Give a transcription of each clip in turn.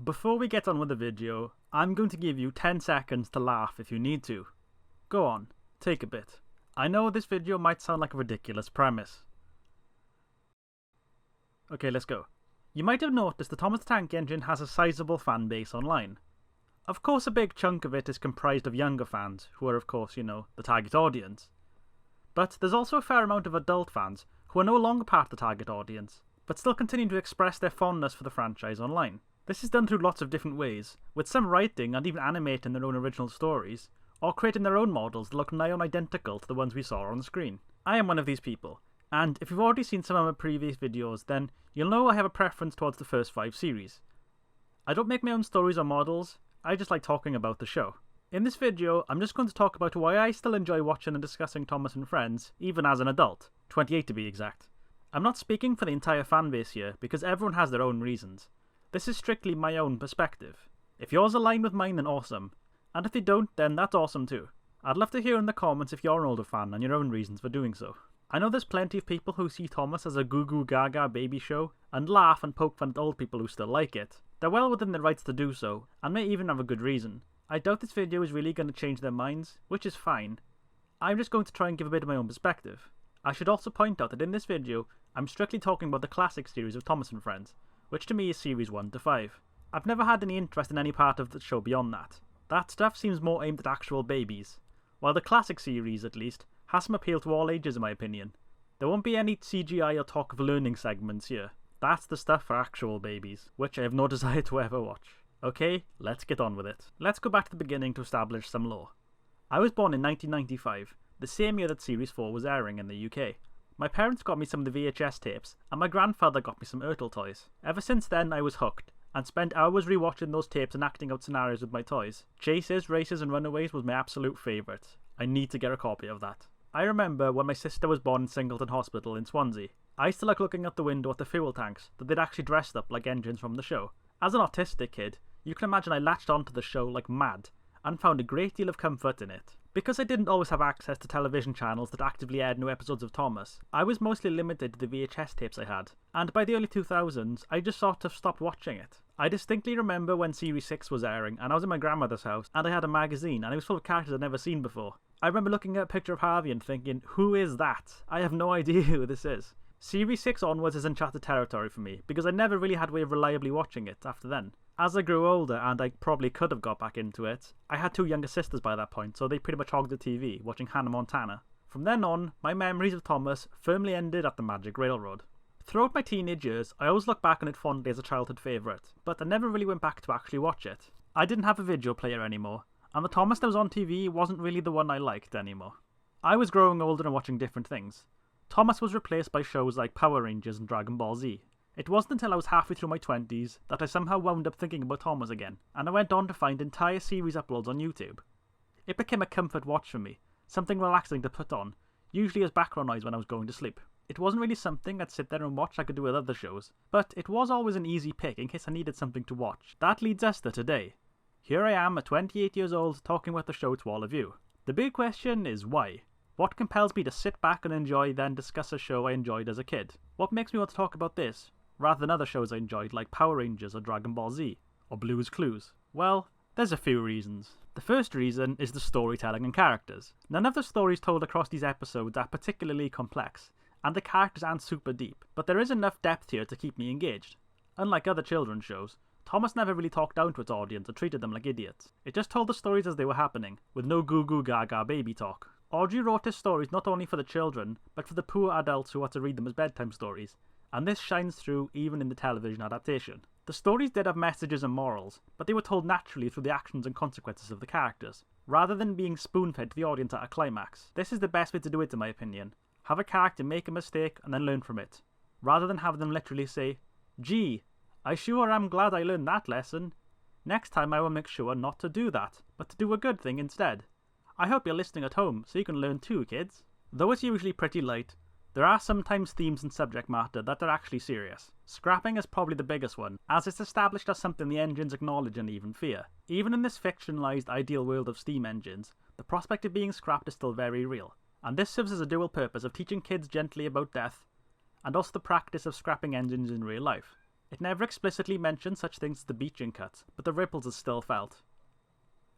Before we get on with the video, I'm going to give you 10 seconds to laugh if you need to. Go on, take a bit. I know this video might sound like a ridiculous premise. Okay, let's go. You might have noticed the Thomas the Tank Engine has a sizable fan base online. Of course, a big chunk of it is comprised of younger fans, who are of course, the target audience. But there's also a fair amount of adult fans who are no longer part of the target audience, but still continue to express their fondness for the franchise online. This is done through lots of different ways, with some writing and even animating their own original stories, or creating their own models that look nigh on identical to the ones we saw on the screen. I am one of these people, and if you've already seen some of my previous videos, then you'll know I have a preference towards the first 5 series. I don't make my own stories or models, I just like talking about the show. In this video, I'm just going to talk about why I still enjoy watching and discussing Thomas and Friends, even as an adult, 28 to be exact. I'm not speaking for the entire fanbase here, because everyone has their own reasons. This is strictly my own perspective. If yours align with mine, then awesome. And if they don't, then that's awesome too. I'd love to hear in the comments if you're an older fan and your own reasons for doing so. I know there's plenty of people who see Thomas as a goo goo gaga baby show, and laugh and poke fun at old people who still like it. They're well within their rights to do so, and may even have a good reason. I doubt this video is really going to change their minds, which is fine. I'm just going to try and give a bit of my own perspective. I should also point out that in this video, I'm strictly talking about the classic series of Thomas and Friends, which to me is series 1 to 5. I've never had any interest in any part of the show beyond that. That stuff seems more aimed at actual babies, while the classic series, at least, has some appeal to all ages in my opinion. There won't be any CGI or talk of learning segments here. That's the stuff for actual babies, which I have no desire to ever watch. Okay, let's get on with it. Let's go back to the beginning to establish some lore. I was born in 1995, the same year that Series 4 was airing in the UK. My parents got me some of the VHS tapes, and my grandfather got me some Ertl toys. Ever since then I was hooked, and spent hours rewatching those tapes and acting out scenarios with my toys. Chases, races and runaways was my absolute favourite. I need to get a copy of that. I remember when my sister was born in Singleton Hospital in Swansea. I used to like looking out the window at the fuel tanks that they'd actually dressed up like engines from the show. As an autistic kid, you can imagine I latched onto the show like mad, and found a great deal of comfort in it. Because I didn't always have access to television channels that actively aired new episodes of Thomas, I was mostly limited to the VHS tapes I had, and by the early 2000s, I just sort of stopped watching it. I distinctly remember when Series 6 was airing, and I was in my grandmother's house, and I had a magazine, and it was full of characters I'd never seen before. I remember looking at a picture of Harvey and thinking, who is that? I have no idea who this is. Series 6 onwards is uncharted territory for me, because I never really had a way of reliably watching it after then. As I grew older, and I probably could have got back into it, I had 2 younger sisters by that point, so they pretty much hogged the TV, watching Hannah Montana. From then on, my memories of Thomas firmly ended at the Magic Railroad. Throughout my teenage years, I always look back on it fondly as a childhood favourite, but I never really went back to actually watch it. I didn't have a video player anymore, and the Thomas that was on TV wasn't really the one I liked anymore. I was growing older and watching different things. Thomas was replaced by shows like Power Rangers and Dragon Ball Z. It wasn't until I was halfway through my 20s that I somehow wound up thinking about Thomas again, and I went on to find entire series uploads on YouTube. It became a comfort watch for me, something relaxing to put on, usually as background noise when I was going to sleep. It wasn't really something I'd sit there and watch like I could do with other shows, but it was always an easy pick in case I needed something to watch. That leads us to today. Here I am at 28 years old talking about the show to all of you. The big question is why? What compels me to sit back and enjoy then discuss a show I enjoyed as a kid? What makes me want to talk about this, rather than other shows I enjoyed like Power Rangers or Dragon Ball Z, or Blue's Clues? Well, there's a few reasons. The first reason is the storytelling and characters. None of the stories told across these episodes are particularly complex, and the characters aren't super deep, but there is enough depth here to keep me engaged. Unlike other children's shows, Thomas never really talked down to its audience or treated them like idiots. It just told the stories as they were happening, with no goo goo gaga baby talk. Audrey wrote his stories not only for the children, but for the poor adults who had to read them as bedtime stories, and this shines through even in the television adaptation. The stories did have messages and morals, but they were told naturally through the actions and consequences of the characters, rather than being spoon-fed to the audience at a climax. This is the best way to do it in my opinion. Have a character make a mistake and then learn from it, rather than have them literally say, "Gee, I sure am glad I learned that lesson. Next time I will make sure not to do that, but to do a good thing instead. I hope you're listening at home so you can learn too, kids." Though it's usually pretty light, there are sometimes themes and subject matter that are actually serious. Scrapping is probably the biggest one, as it's established as something the engines acknowledge and even fear. Even in this fictionalised ideal world of steam engines, the prospect of being scrapped is still very real, and this serves as a dual purpose of teaching kids gently about death, and also the practice of scrapping engines in real life. It never explicitly mentions such things as the beaching cut, but the ripples are still felt.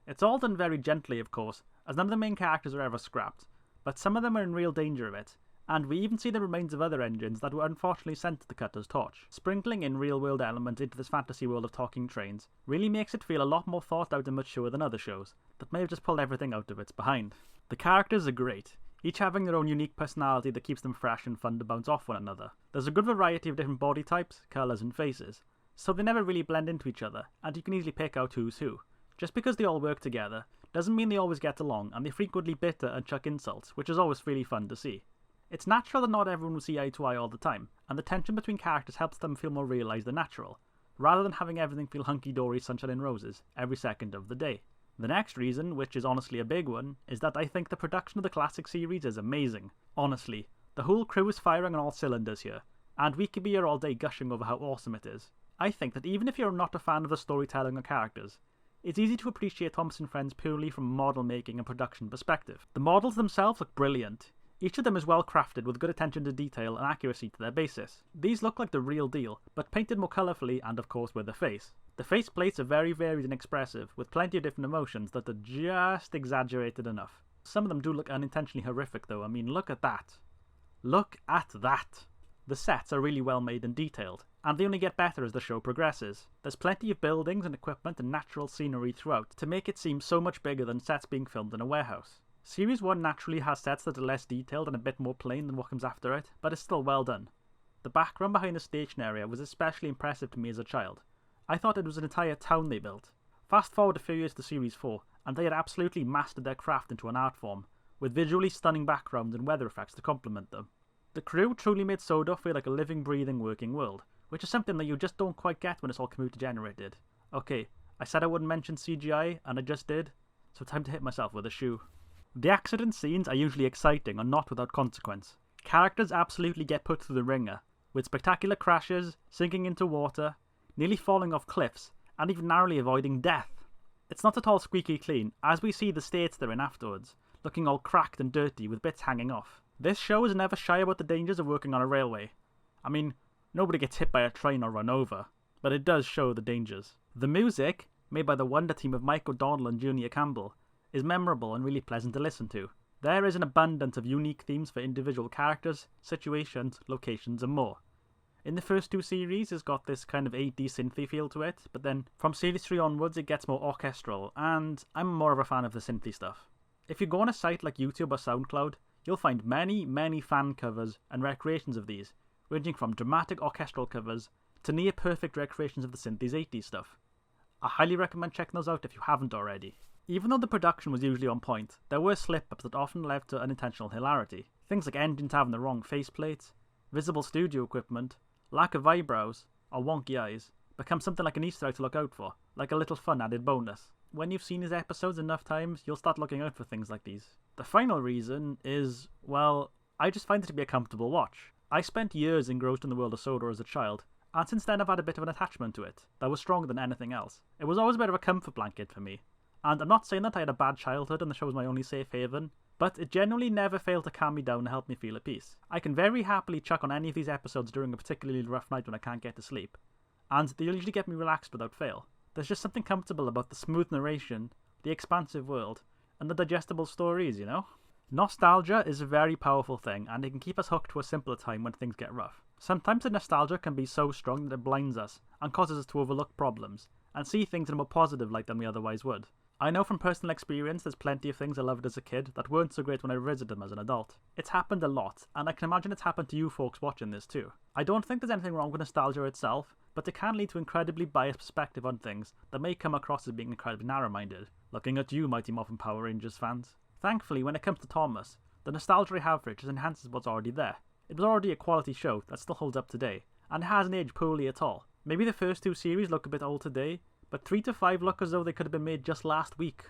It's all done very gently, of course, as none of the main characters are ever scrapped, but some of them are in real danger of it, and we even see the remains of other engines that were unfortunately sent to the Cutter's torch. Sprinkling in real-world elements into this fantasy world of talking trains really makes it feel a lot more thought out and mature than other shows that may have just pulled everything out of its behind. The characters are great, each having their own unique personality that keeps them fresh and fun to bounce off one another. There's a good variety of different body types, colours and faces, so they never really blend into each other, and you can easily pick out who's who. Just because they all work together doesn't mean they always get along, and they frequently bitter and chuck insults, which is always really fun to see. It's natural that not everyone will see eye to eye all the time, and the tension between characters helps them feel more realised and natural, rather than having everything feel hunky-dory sunshine and roses every second of the day. The next reason, which is honestly a big one, is that I think the production of the classic series is amazing. Honestly, the whole crew is firing on all cylinders here, and we could be here all day gushing over how awesome it is. I think that even if you're not a fan of the storytelling or characters, it's easy to appreciate Thomas & Friends purely from a model making and production perspective. The models themselves look brilliant. Each of them is well crafted with good attention to detail and accuracy to their basis. These look like the real deal, but painted more colourfully and of course with a face. The face plates are very varied and expressive, with plenty of different emotions that are just exaggerated enough. Some of them do look unintentionally horrific though. I mean, look at that. Look at that! The sets are really well made and detailed, and they only get better as the show progresses. There's plenty of buildings and equipment and natural scenery throughout to make it seem so much bigger than sets being filmed in a warehouse. Series 1 naturally has sets that are less detailed and a bit more plain than what comes after it, but it's still well done. The background behind the station area was especially impressive to me as a child. I thought it was an entire town they built. Fast forward a few years to Series 4, and they had absolutely mastered their craft into an art form, with visually stunning backgrounds and weather effects to complement them. The crew truly made Sodor feel like a living, breathing, working world, which is something that you just don't quite get when it's all computer generated. Okay, I said I wouldn't mention CGI, and I just did, so time to hit myself with a shoe. The accident scenes are usually exciting and not without consequence. Characters absolutely get put through the ringer, with spectacular crashes, sinking into water, nearly falling off cliffs, and even narrowly avoiding death. It's not at all squeaky clean, as we see the states they're in afterwards, looking all cracked and dirty with bits hanging off. This show is never shy about the dangers of working on a railway. I mean, nobody gets hit by a train or run over, but it does show the dangers. The music, made by the wonder team of Mike O'Donnell and Junior Campbell, is memorable and really pleasant to listen to. There is an abundance of unique themes for individual characters, situations, locations and more. In the first two series it's got this kind of 80s synthy feel to it, but then from series 3 onwards it gets more orchestral, and I'm more of a fan of the synthy stuff. If you go on a site like YouTube or SoundCloud, you'll find many fan covers and recreations of these, ranging from dramatic orchestral covers to near perfect recreations of the synthy's 80s stuff. I highly recommend checking those out if you haven't already. Even though the production was usually on point, there were slip-ups that often led to unintentional hilarity. Things like engines having the wrong faceplates, visible studio equipment, lack of eyebrows, or wonky eyes become something like an Easter egg to look out for, like a little fun added bonus. When you've seen these episodes enough times, you'll start looking out for things like these. The final reason is, well, I just find it to be a comfortable watch. I spent years engrossed in the world of Sodor as a child, and since then I've had a bit of an attachment to it that was stronger than anything else. It was always a bit of a comfort blanket for me. And I'm not saying that I had a bad childhood and the show was my only safe haven, but it generally never failed to calm me down and help me feel at peace. I can very happily chuck on any of these episodes during a particularly rough night when I can't get to sleep, and they usually get me relaxed without fail. There's just something comfortable about the smooth narration, the expansive world, and the digestible stories, you know? Nostalgia is a very powerful thing, and it can keep us hooked to a simpler time when things get rough. Sometimes the nostalgia can be so strong that it blinds us and causes us to overlook problems and see things in a more positive light than we otherwise would. I know from personal experience there's plenty of things I loved as a kid that weren't so great when I revisited them as an adult. It's happened a lot, and I can imagine it's happened to you folks watching this too. I don't think there's anything wrong with nostalgia itself, but it can lead to incredibly biased perspective on things that may come across as being incredibly narrow-minded. Looking at you, Mighty Morphin Power Rangers fans. Thankfully, when it comes to Thomas, the nostalgia I have for it just enhances what's already there. It was already a quality show that still holds up today, and it hasn't aged poorly at all. Maybe the first two series look a bit old today, but 3 to 5 look as though they could have been made just last week.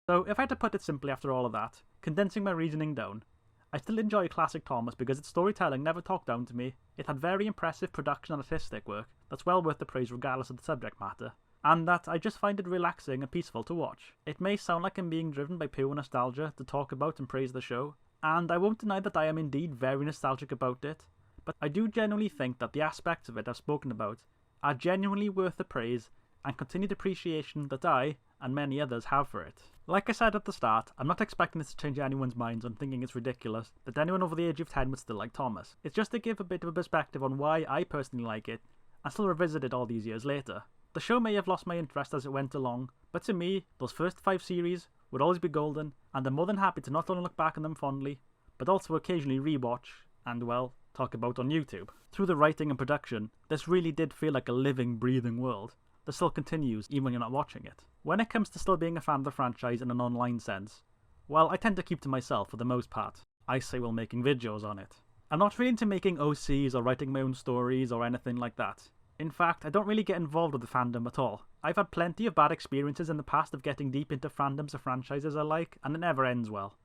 So if I had to put it simply after all of that, condensing my reasoning down, I still enjoy classic Thomas because its storytelling never talked down to me, it had very impressive production and artistic work that's well worth the praise regardless of the subject matter, and that I just find it relaxing and peaceful to watch. It may sound like I'm being driven by pure nostalgia to talk about and praise the show, and I won't deny that I am indeed very nostalgic about it, but I do genuinely think that the aspects of it I've spoken about are genuinely worth the praise and continued appreciation that I, and many others, have for it. Like I said at the start, I'm not expecting this to change anyone's minds on thinking it's ridiculous that anyone over the age of 10 would still like Thomas. It's just to give a bit of a perspective on why I personally like it, and still revisit it all these years later. The show may have lost my interest as it went along, but to me, those first 5 series would always be golden, and I'm more than happy to not only look back on them fondly, but also occasionally rewatch, and well, talk about on YouTube. Through the writing and production, this really did feel like a living, breathing world that still continues even when you're not watching it. When it comes to still being a fan of the franchise in an online sense, well, I tend to keep to myself for the most part. I say while making videos on it. I'm not really into making OCs or writing my own stories or anything like that. In fact, I don't really get involved with the fandom at all. I've had plenty of bad experiences in the past of getting deep into fandoms of franchises I like, and it never ends well.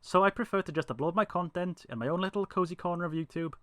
So I prefer to just upload my content in my own little cozy corner of YouTube,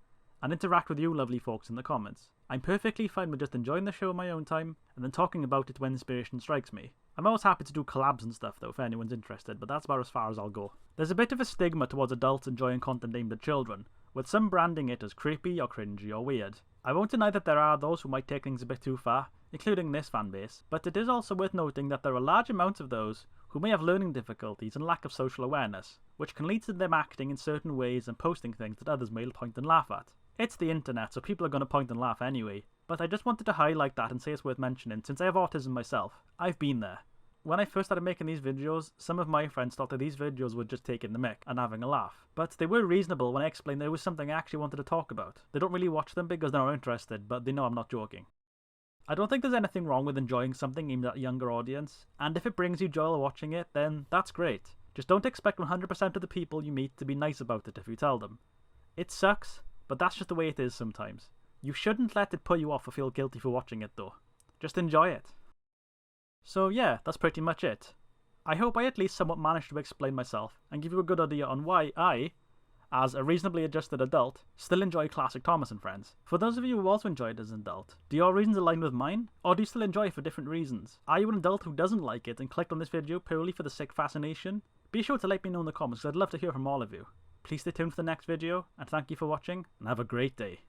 and interact with you lovely folks in the comments. I'm perfectly fine with just enjoying the show in my own time, and then talking about it when inspiration strikes me. I'm always happy to do collabs and stuff though if anyone's interested, but that's about as far as I'll go. There's a bit of a stigma towards adults enjoying content aimed at children, with some branding it as creepy or cringy or weird. I won't deny that there are those who might take things a bit too far, including this fanbase, but it is also worth noting that there are large amounts of those who may have learning difficulties and lack of social awareness, which can lead to them acting in certain ways and posting things that others may point and laugh at. It's the internet, so people are going to point and laugh anyway, but I just wanted to highlight that and say it's worth mentioning since I have autism myself. I've been there. When I first started making these videos, some of my friends thought that these videos were just taking the mick and having a laugh. But they were reasonable when I explained there was something I actually wanted to talk about. They don't really watch them because they're not interested, but they know I'm not joking. I don't think there's anything wrong with enjoying something aimed at a younger audience, and if it brings you joy while watching it, then that's great. Just don't expect 100% of the people you meet to be nice about it if you tell them. It sucks, but that's just the way it is sometimes. You shouldn't let it put you off or feel guilty for watching it though. Just enjoy it. So yeah, that's pretty much it. I hope I at least somewhat managed to explain myself and give you a good idea on why I, as a reasonably adjusted adult, still enjoy classic Thomas and Friends. For those of you who also enjoyed it as an adult, do your reasons align with mine, or do you still enjoy it for different reasons? Are you an adult who doesn't like it and clicked on this video purely for the sick fascination? Be sure to let me know in the comments because I'd love to hear from all of you. Please stay tuned for the next video, and thank you for watching, and have a great day.